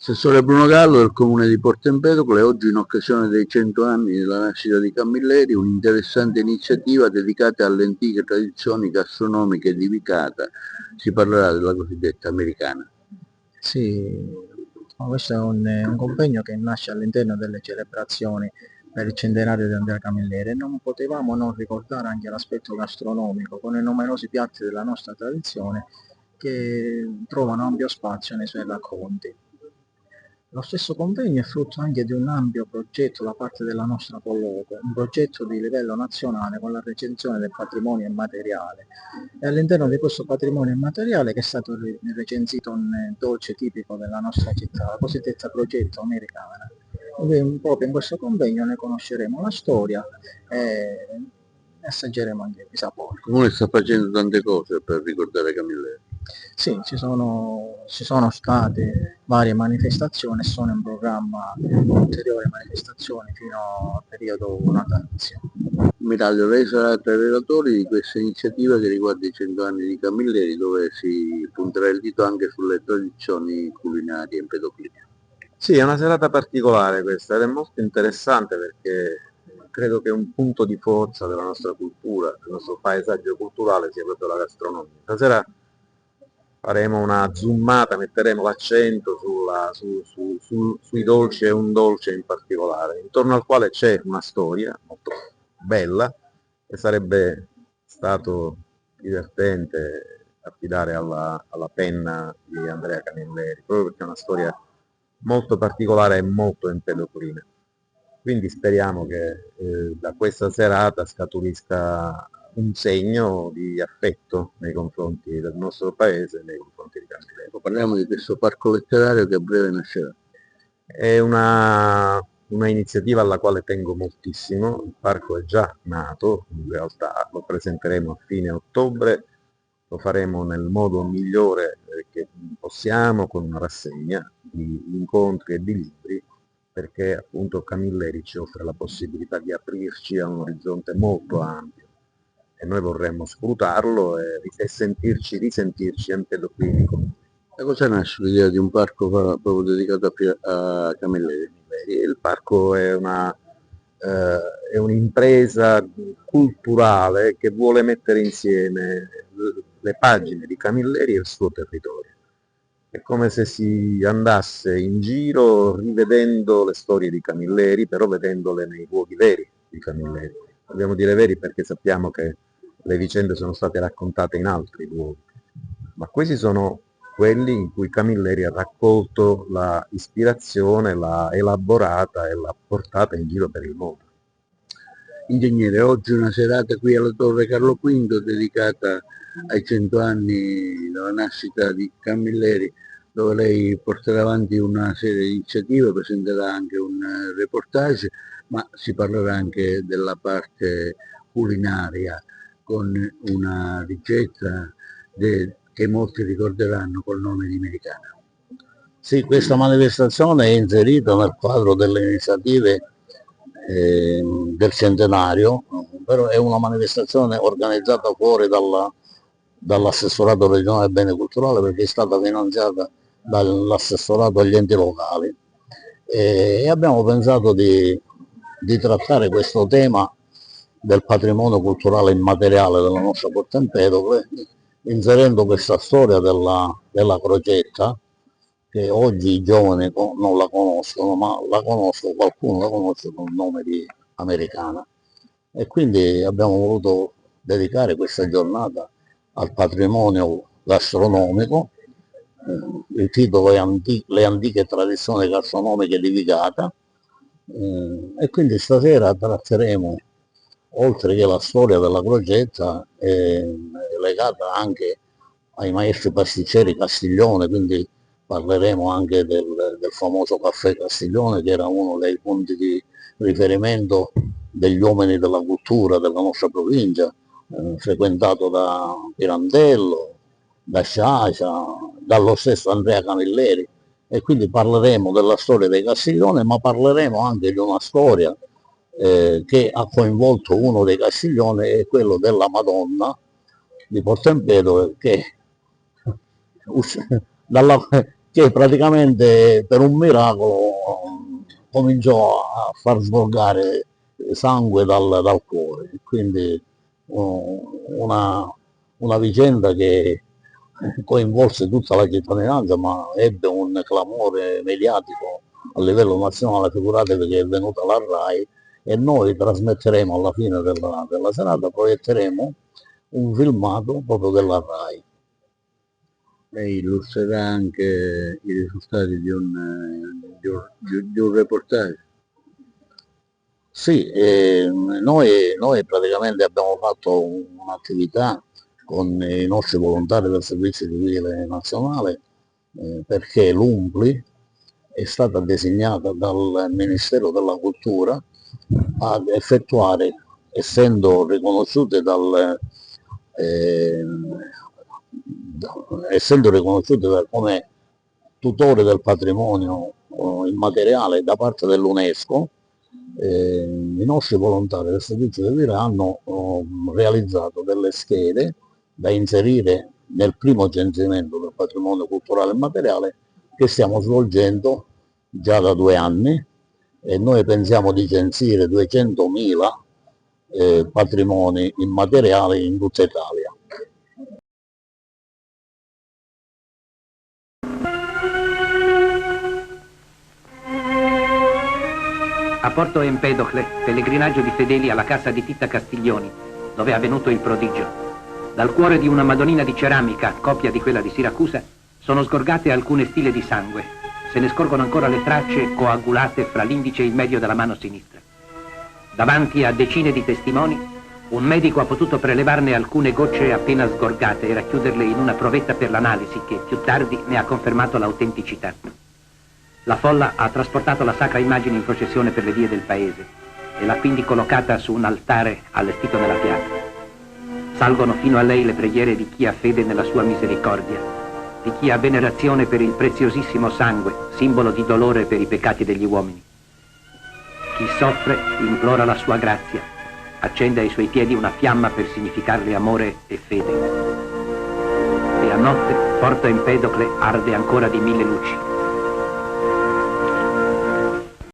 Assessore Bruno Gallo del Comune di Porto Empedocle, oggi in occasione dei 100 anni della nascita di Camilleri, un'interessante iniziativa dedicata alle antiche tradizioni gastronomiche di Vicata. Si parlerà della cosiddetta americana. Sì, questo è un convegno che nasce all'interno delle celebrazioni per il centenario di Andrea Camilleri e non potevamo non ricordare anche l'aspetto gastronomico con i numerosi piatti della nostra tradizione che trovano ampio spazio nei suoi racconti. Lo stesso convegno è frutto anche di un ampio progetto da parte della nostra colloquio, un progetto di livello nazionale con la recensione del patrimonio immateriale. E all'interno di questo patrimonio immateriale che è stato recensito un dolce tipico della nostra città, la cosiddetta progetto americana. Quindi proprio in questo convegno ne conosceremo la storia e assaggeremo anche i sapori. Il Comune sta facendo tante cose per ricordare Camilleri. Sì, ci sono state varie manifestazioni e sono in programma ulteriori manifestazioni fino al periodo natalizio. Ammiraglio, lei sarà tra i relatori di questa iniziativa che riguarda i 100 anni di Camilleri, dove si punterà il dito anche sulle tradizioni culinarie empedocline. Sì, è una serata particolare questa ed è molto interessante perché credo che un punto di forza della nostra cultura, del nostro paesaggio culturale sia proprio la gastronomia. Stasera faremo una zoomata, metteremo l'accento sui dolci e un dolce in particolare, intorno al quale c'è una storia molto bella e sarebbe stato divertente affidare alla penna di Andrea Camilleri, proprio perché è una storia molto particolare e molto empedocrina. Quindi speriamo che da questa serata scaturisca un segno di affetto nei confronti del nostro paese e nei confronti di Camilleri. Parliamo di questo parco letterario che a breve nascerà. È una iniziativa alla quale tengo moltissimo, il parco è già nato, in realtà lo presenteremo a fine ottobre, lo faremo nel modo migliore che possiamo, con una rassegna di incontri e di libri, perché appunto Camilleri ci offre la possibilità di aprirci a un orizzonte molto ampio e noi vorremmo scrutarlo e risentirci empedoclini con lui. Da cosa nasce l'idea di un parco proprio dedicato a Camilleri? Il parco è un'impresa culturale che vuole mettere insieme le pagine di Camilleri e il suo territorio. È come se si andasse in giro rivedendo le storie di Camilleri, però vedendole nei luoghi veri di Camilleri. Dobbiamo dire veri perché sappiamo che le vicende sono state raccontate in altri luoghi, ma questi sono quelli in cui Camilleri ha raccolto la ispirazione, l'ha elaborata e l'ha portata in giro per il mondo. Ingegnere, oggi una serata qui alla Torre Carlo V dedicata ai 100 anni della nascita di Camilleri, dove lei porterà avanti una serie di iniziative, presenterà anche un reportage, ma si parlerà anche della parte culinaria con una ricetta che molti ricorderanno col nome di Americana. Sì, questa manifestazione è inserita nel quadro delle iniziative del centenario, però è una manifestazione organizzata fuori dall'assessorato regionale bene culturale perché è stata finanziata dall'assessorato agli enti locali e abbiamo pensato di trattare questo tema del patrimonio culturale immateriale della nostra Porto Empedocle inserendo questa storia della crocetta che oggi i giovani non la conoscono, ma qualcuno la conosce con il nome di Americana. E quindi abbiamo voluto dedicare questa giornata al patrimonio gastronomico, il titolo è Le antiche tradizioni gastronomiche di Vicata, e quindi stasera tratteremo, oltre che la storia della crocetta, legata anche ai maestri pasticceri Castiglione, quindi parleremo anche del famoso caffè Castiglione che era uno dei punti di riferimento degli uomini della cultura della nostra provincia, frequentato da Pirandello, da Sciascia, dallo stesso Andrea Camilleri, e quindi parleremo della storia dei Castiglione, ma parleremo anche di una storia che ha coinvolto uno dei Castiglione, è quello della Madonna di Porto Empedocle, che che praticamente per un miracolo cominciò a far sgorgare sangue dal cuore. Quindi una vicenda che coinvolse tutta la cittadinanza, ma ebbe un clamore mediatico a livello nazionale. Figuratevi che è venuta la RAI, e noi trasmetteremo alla fine della serata, proietteremo un filmato proprio della RAI. Lei illustrerà anche i risultati di un reportage. Sì, noi praticamente abbiamo fatto un'attività con i nostri volontari del Servizio Civile Nazionale, perché l'UNPLI è stata designata dal Ministero della Cultura ad effettuare, essendo riconosciute come tutori del patrimonio immateriale da parte dell'UNESCO, i nostri volontari del Servizio Civile hanno realizzato delle schede da inserire nel primo censimento del patrimonio culturale immateriale, che stiamo svolgendo già da 2 anni, e noi pensiamo di censire 200.000 patrimoni immateriali in tutta Italia. A Porto Empedocle, pellegrinaggio di fedeli alla casa di Titta Castiglioni, dove è avvenuto il prodigio. Dal cuore di una Madonnina di ceramica, copia di quella di Siracusa, sono sgorgate alcune stile di sangue. Se ne scorgono ancora le tracce coagulate fra l'indice e il medio della mano sinistra. Davanti a decine di testimoni, un medico ha potuto prelevarne alcune gocce appena sgorgate e racchiuderle in una provetta per l'analisi che più tardi ne ha confermato l'autenticità. La folla ha trasportato la sacra immagine in processione per le vie del paese e l'ha quindi collocata su un altare allestito nella piazza. Salgono fino a lei le preghiere di chi ha fede nella sua misericordia, di chi ha venerazione per il preziosissimo sangue, simbolo di dolore per i peccati degli uomini. Chi soffre implora la sua grazia, accende ai suoi piedi una fiamma per significarle amore e fede. E a notte Porto Empedocle arde ancora di 1000 luci.